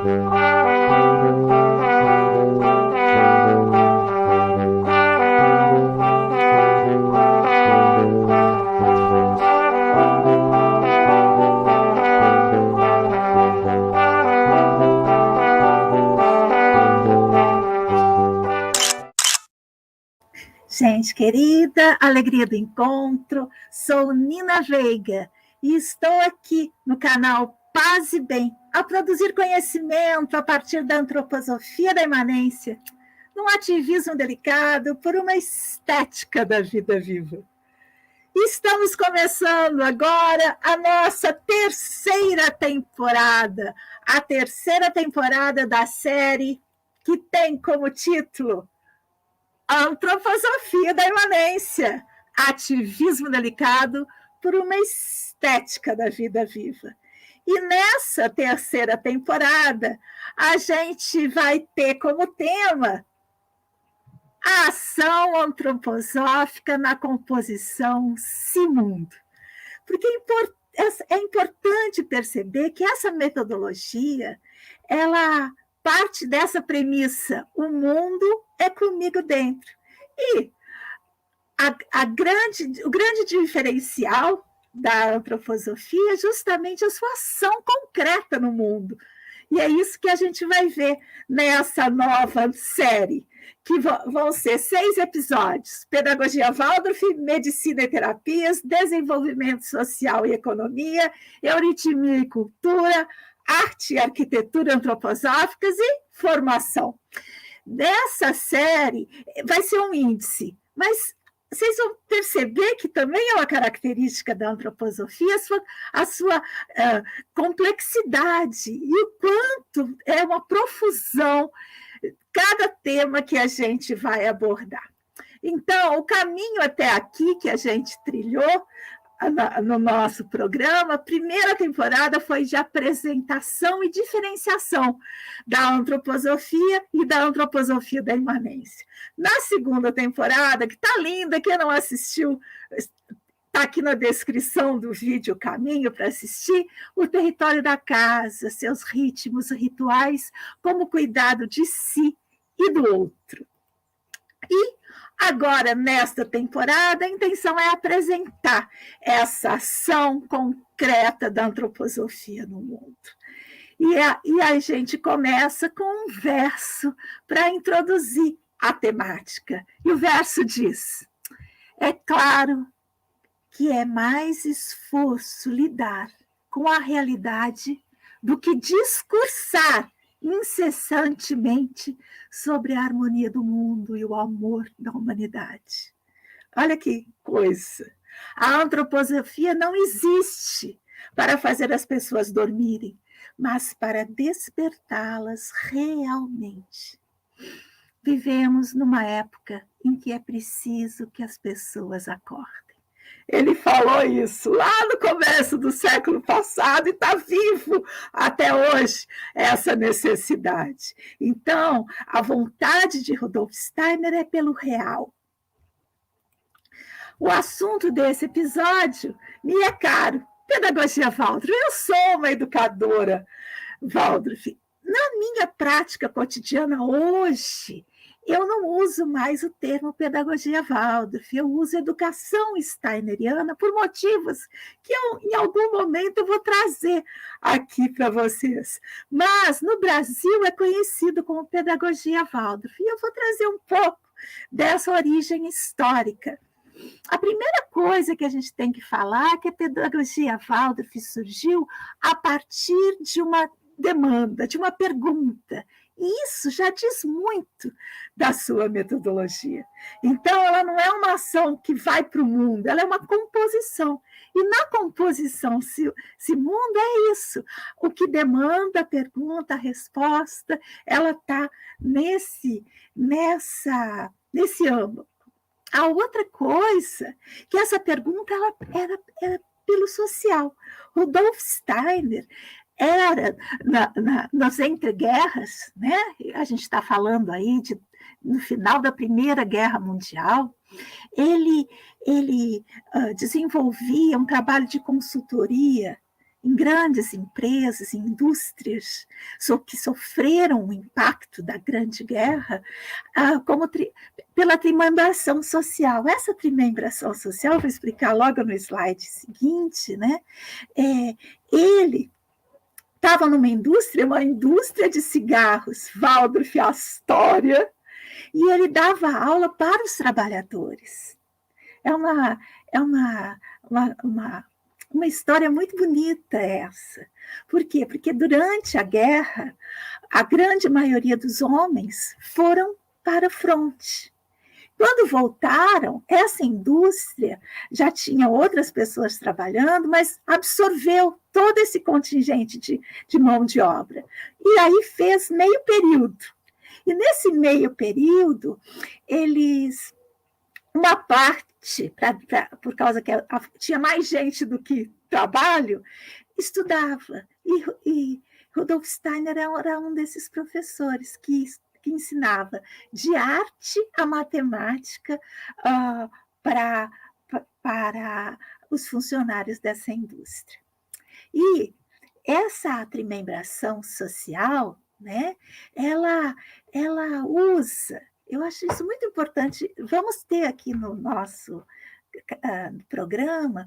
Gente querida, alegria do encontro, sou Nina Veiga e estou aqui no canal Paz e Bem, a produzir conhecimento a partir da antroposofia da imanência, num ativismo delicado por uma estética da vida viva. Estamos começando agora a nossa terceira temporada, a terceira temporada da série que tem como título Antroposofia da imanência, ativismo delicado por uma estética da vida viva. E nessa terceira temporada, a gente vai ter como tema a ação antroposófica na composição Si-Mundo. Porque é importante perceber que essa metodologia, ela parte dessa premissa: o mundo é comigo dentro. E o grande diferencial da antroposofia é justamente a sua ação concreta no mundo. E é isso que a gente vai ver nessa nova série, que vão ser 6 episódios: Pedagogia Waldorf, Medicina e Terapias, Desenvolvimento Social e Economia, Euritmia e Cultura, Arte e Arquitetura Antroposóficas e Formação. Dessa série vai ser um índice, mas vocês vão perceber que também é uma característica da antroposofia a sua complexidade e o quanto é uma profusão cada tema que a gente vai abordar. Então, o caminho até aqui que a gente trilhou no nosso programa, a primeira temporada foi de apresentação e diferenciação da antroposofia e da antroposofia da imanência. Na segunda temporada, que está linda, quem não assistiu, está aqui na descrição do vídeo o caminho para assistir, o território da casa, seus ritmos, rituais, como cuidado de si e do outro. E agora, nesta temporada, a intenção é apresentar essa ação concreta da antroposofia no mundo. E a gente começa com um verso para introduzir a temática. E o verso diz: é claro que é mais esforço lidar com a realidade do que discursar incessantemente sobre a harmonia do mundo e o amor da humanidade. Olha que coisa! A antroposofia não existe para fazer as pessoas dormirem, mas para despertá-las realmente. Vivemos numa época em que é preciso que as pessoas acordem. Ele falou isso lá no começo do século passado e está vivo até hoje, essa necessidade. Então, a vontade de Rudolf Steiner é pelo real. O assunto desse episódio me é caro: pedagogia Waldorf. Eu sou uma educadora Waldorf. Na minha prática cotidiana hoje, eu não uso mais o termo pedagogia Waldorf, eu uso educação steineriana por motivos que em algum momento eu vou trazer aqui para vocês. Mas no Brasil é conhecido como pedagogia Waldorf, e eu vou trazer um pouco dessa origem histórica. A primeira coisa que a gente tem que falar é que a pedagogia Waldorf surgiu a partir de uma demanda, de uma pergunta. E isso já diz muito da sua metodologia. Então, ela não é uma ação que vai para o mundo, ela é uma composição. E na composição Si-Mundo é isso. O que demanda a pergunta, a resposta, ela está nesse âmbito. A outra coisa, que essa pergunta ela era pelo social. Rudolf Steiner era, nas entreguerras, né? A gente está falando aí no final da Primeira Guerra Mundial, ele desenvolvia um trabalho de consultoria em grandes empresas, indústrias que sofreram o impacto da Grande Guerra, pela trimembração social. Essa trimembração social, vou explicar logo no slide seguinte, né? Ele estava numa indústria, uma indústria de cigarros, Waldorf Astoria, e ele dava aula para os trabalhadores. É uma história muito bonita essa. Por quê? Porque durante a guerra, a grande maioria dos homens foram para a fronte. Quando voltaram, essa indústria já tinha outras pessoas trabalhando, mas absorveu todo esse contingente de mão de obra. E aí fez meio período. E nesse meio período, eles, uma parte, por causa que tinha mais gente do que trabalho, estudava. E Rudolf Steiner era um desses professores que ensinava de arte a matemática para os funcionários dessa indústria. E essa trimembração social, né, ela usa, eu acho isso muito importante, vamos ter aqui no nosso programa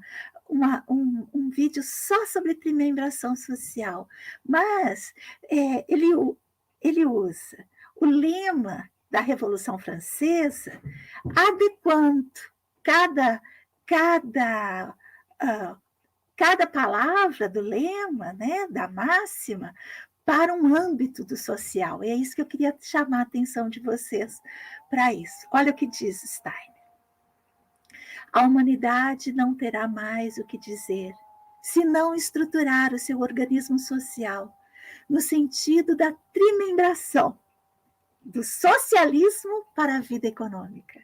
um vídeo só sobre trimembração social, mas ele usa o lema da Revolução Francesa, adequando cada palavra do lema, né, da máxima, para um âmbito do social. E é isso que eu queria chamar a atenção de vocês para isso. Olha o que diz Steiner. A humanidade não terá mais o que dizer, se não estruturar o seu organismo social no sentido da trimembração, do socialismo para a vida econômica,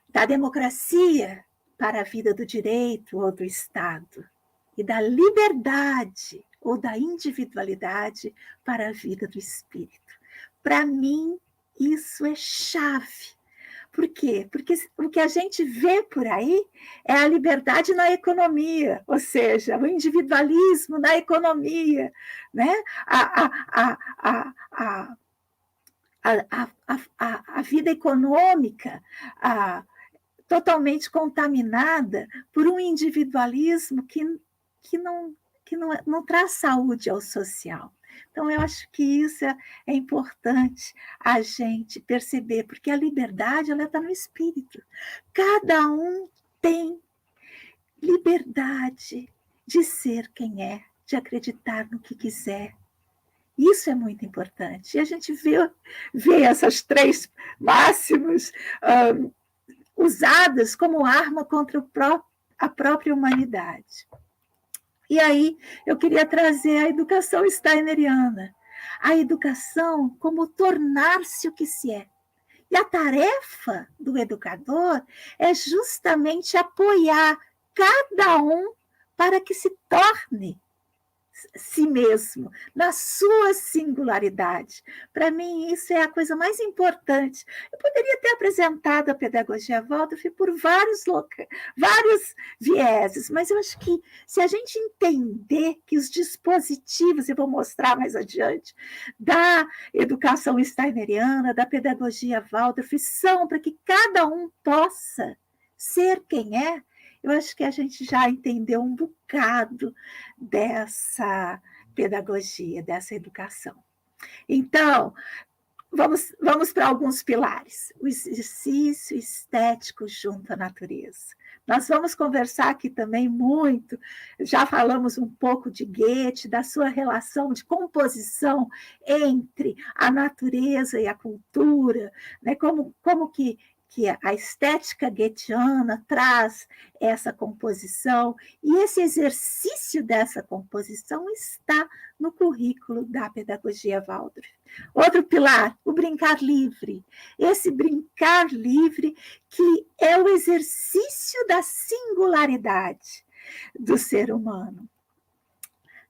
da democracia para a vida do direito ou do Estado, e da liberdade ou da individualidade para a vida do espírito. Para mim, isso é chave. Por quê? Porque o que a gente vê por aí é a liberdade na economia, ou seja, o individualismo na economia, né? A vida econômica totalmente contaminada por um individualismo que não traz saúde ao social. Então, eu acho que isso é importante a gente perceber, porque a liberdade ela está no espírito. Cada um tem liberdade de ser quem é, de acreditar no que quiser. Isso é muito importante. E a gente vê essas três máximas usadas como arma contra a própria humanidade. E aí eu queria trazer a educação steineriana, a educação como tornar-se o que se é. E a tarefa do educador é justamente apoiar cada um para que se torne si mesmo, na sua singularidade. Para mim, isso é a coisa mais importante. Eu poderia ter apresentado a pedagogia Waldorf por vários vieses, mas eu acho que se a gente entender que os dispositivos, eu vou mostrar mais adiante, da educação steineriana, da pedagogia Waldorf, são para que cada um possa ser quem é, eu acho que a gente já entendeu um bocado dessa pedagogia, dessa educação. Então, vamos para alguns pilares. O exercício estético junto à natureza. Nós vamos conversar aqui também muito, já falamos um pouco de Goethe, da sua relação de composição entre a natureza e a cultura, né? Como que a estética goetheana traz essa composição, e esse exercício dessa composição está no currículo da pedagogia Waldorf. Outro pilar, o brincar livre. Esse brincar livre que é o exercício da singularidade do ser humano.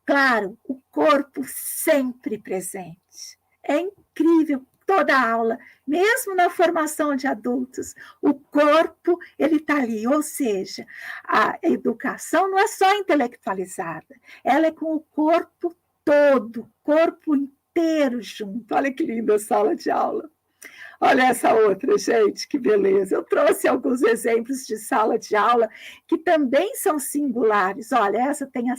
Claro, o corpo sempre presente. É incrível. toda a aula, mesmo na formação de adultos, o corpo ele está ali, ou seja, a educação não é só intelectualizada, ela é com o corpo todo, corpo inteiro junto. Olha que linda a sala de aula. Olha essa outra, gente, que beleza. Eu trouxe alguns exemplos de sala de aula que também são singulares. Olha, essa tem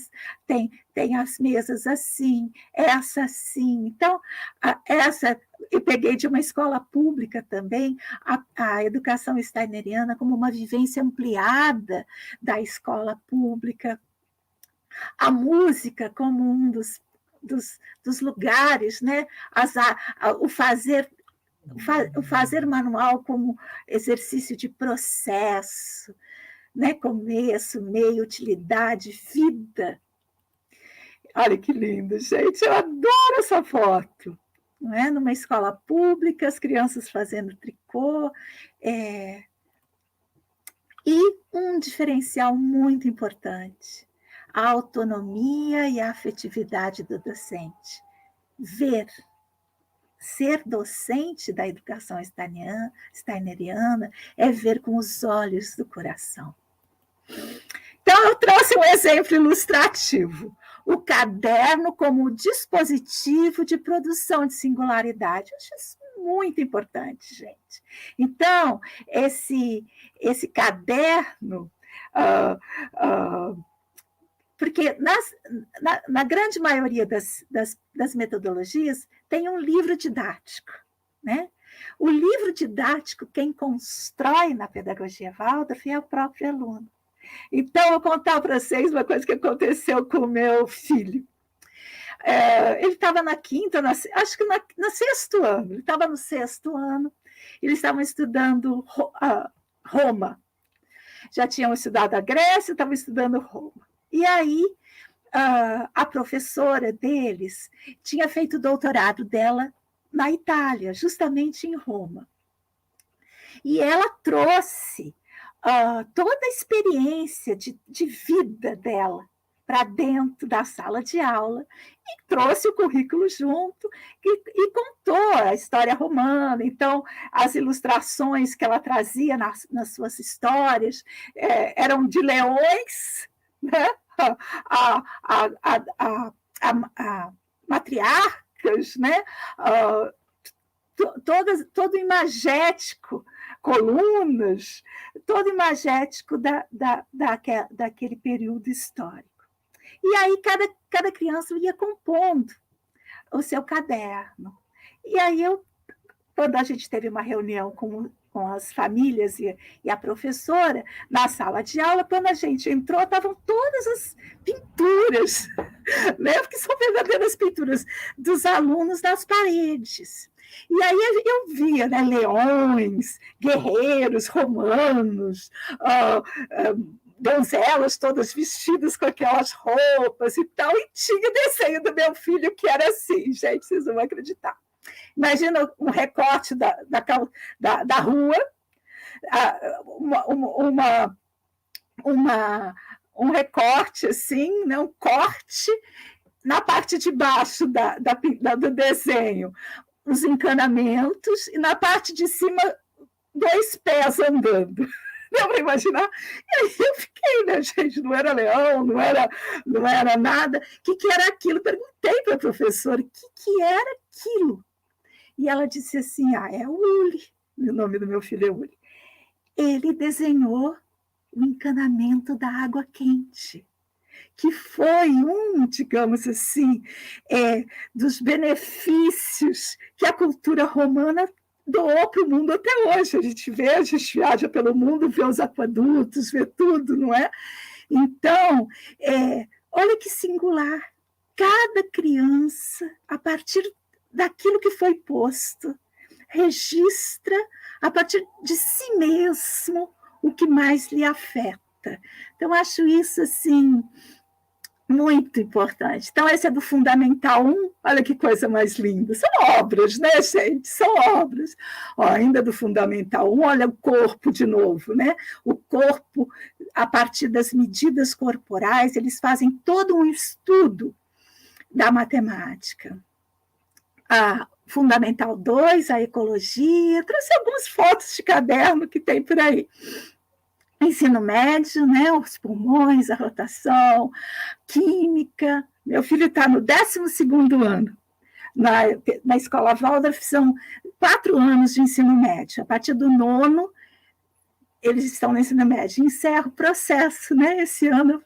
as mesas assim, essa assim. Então, essa eu peguei de uma escola pública também, a educação steineriana como uma vivência ampliada da escola pública. A música como um dos lugares, né? O fazer manual como exercício de processo, né? Começo, meio, utilidade, vida. Olha que lindo, gente, eu adoro essa foto. Não é? Numa escola pública, as crianças fazendo tricô. E um diferencial muito importante, a autonomia e a afetividade do docente. Ser docente da educação steineriana é ver com os olhos do coração. Então, eu trouxe um exemplo ilustrativo. O caderno como dispositivo de produção de singularidade. Eu acho isso muito importante, gente. Então, esse caderno... porque na grande maioria das metodologias tem um livro didático, né? O livro didático, quem constrói na pedagogia Waldorf é o próprio aluno. Então, eu vou contar para vocês uma coisa que aconteceu com o meu filho. Ele estava na quinta, acho que no sexto ano. Ele estava no sexto ano, eles estavam estudando Roma. Já tinham estudado a Grécia, estavam estudando Roma. E aí, a professora deles tinha feito o doutorado dela na Itália, justamente em Roma. E ela trouxe toda a experiência de vida dela para dentro da sala de aula e trouxe o currículo junto e contou a história romana. Então, as ilustrações que ela trazia nas suas histórias eram de leões, né? Matriarcas, né? Todo imagético, colunas, todo imagético daquele período histórico. E aí cada criança ia compondo o seu caderno. E aí quando a gente teve uma reunião com as famílias e a professora na sala de aula, quando a gente entrou, estavam todas as pinturas, né? Porque são verdadeiras pinturas dos alunos nas paredes. E aí eu via, né, leões, guerreiros romanos, donzelas todas vestidas com aquelas roupas e tal, e tinha o desenho do meu filho que era assim, gente, vocês não vão acreditar. Imagina um recorte da rua, um recorte assim, né, um corte na parte de baixo do desenho, os encanamentos, e na parte de cima, 2 pés andando. Deu para imaginar? E aí eu fiquei, né, gente? Não era leão, não era nada. O que era aquilo? Perguntei para a professora o que era aquilo. E ela disse assim: é o Uli. O nome do meu filho é Uli. Ele desenhou o encanamento da água quente, que foi digamos assim, dos benefícios que a cultura romana doou para o mundo até hoje. A gente viaja pelo mundo, vê os aquedutos, vê tudo, não é? Então, olha que singular. Cada criança, a partir daquilo que foi posto, registra a partir de si mesmo o que mais lhe afeta. Então, acho isso assim muito importante. Então, esse é do Fundamental 1. Olha que coisa mais linda. São obras, né, gente? São obras. Ainda do Fundamental 1, olha o corpo de novo, né? O corpo, a partir das medidas corporais, eles fazem todo um estudo da matemática. Fundamental 2, a ecologia, trouxe algumas fotos de caderno que tem por aí. Ensino médio, né, os pulmões, a rotação, química. Meu filho está no 12º ano. Na escola Waldorf são 4 anos de ensino médio. A partir do 9º, eles estão no ensino médio. Encerra o processo, né? Esse ano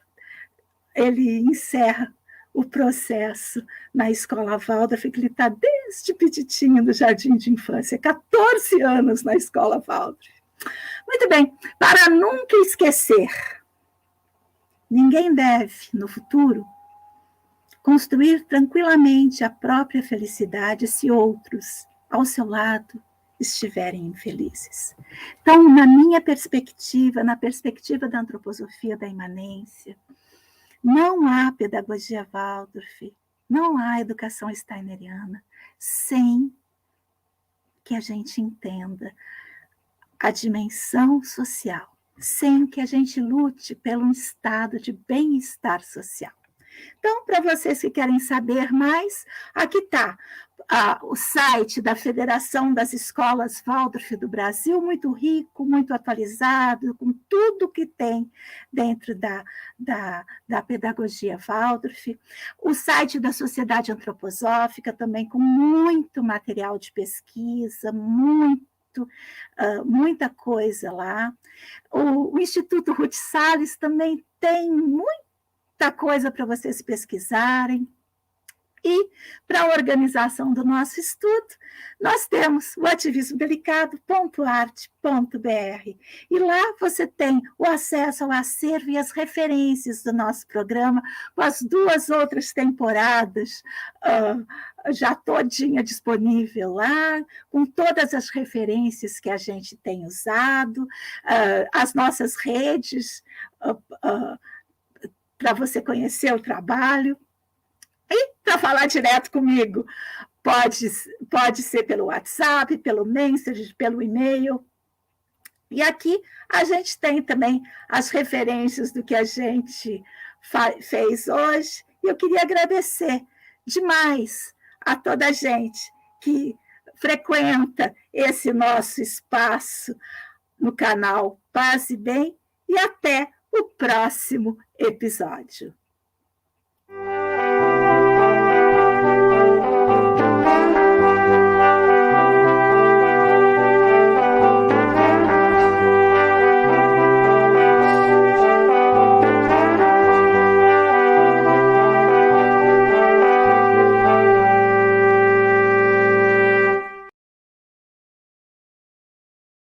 ele encerra o processo na escola Waldorf, que ele está desde petitinho do jardim de infância, 14 anos na escola Waldorf. Muito bem, para nunca esquecer, ninguém deve, no futuro, construir tranquilamente a própria felicidade se outros, ao seu lado, estiverem infelizes. Então, na minha perspectiva, na perspectiva da antroposofia da imanência, não há pedagogia Waldorf, não há educação steineriana sem que a gente entenda a dimensão social, sem que a gente lute pelo estado de bem-estar social. Então, para vocês que querem saber mais, aqui está o site da Federação das Escolas Waldorf do Brasil, muito rico, muito atualizado, com tudo que tem dentro da pedagogia Waldorf. O site da Sociedade Antroposófica, também com muito material de pesquisa, muita coisa lá. O Instituto Ruth Salles também tem muita coisa para vocês pesquisarem. E, para a organização do nosso estudo, nós temos o ativismodelicado.arte.br. E lá você tem o acesso ao acervo e as referências do nosso programa, com as 2 outras temporadas já todinha disponível lá, com todas as referências que a gente tem usado, as nossas redes, para você conhecer o trabalho. E para falar direto comigo, pode ser pelo WhatsApp, pelo Messenger, pelo e-mail. E aqui a gente tem também as referências do que a gente fez hoje. E eu queria agradecer demais a toda a gente que frequenta esse nosso espaço no canal Paz e Bem. E até o próximo episódio.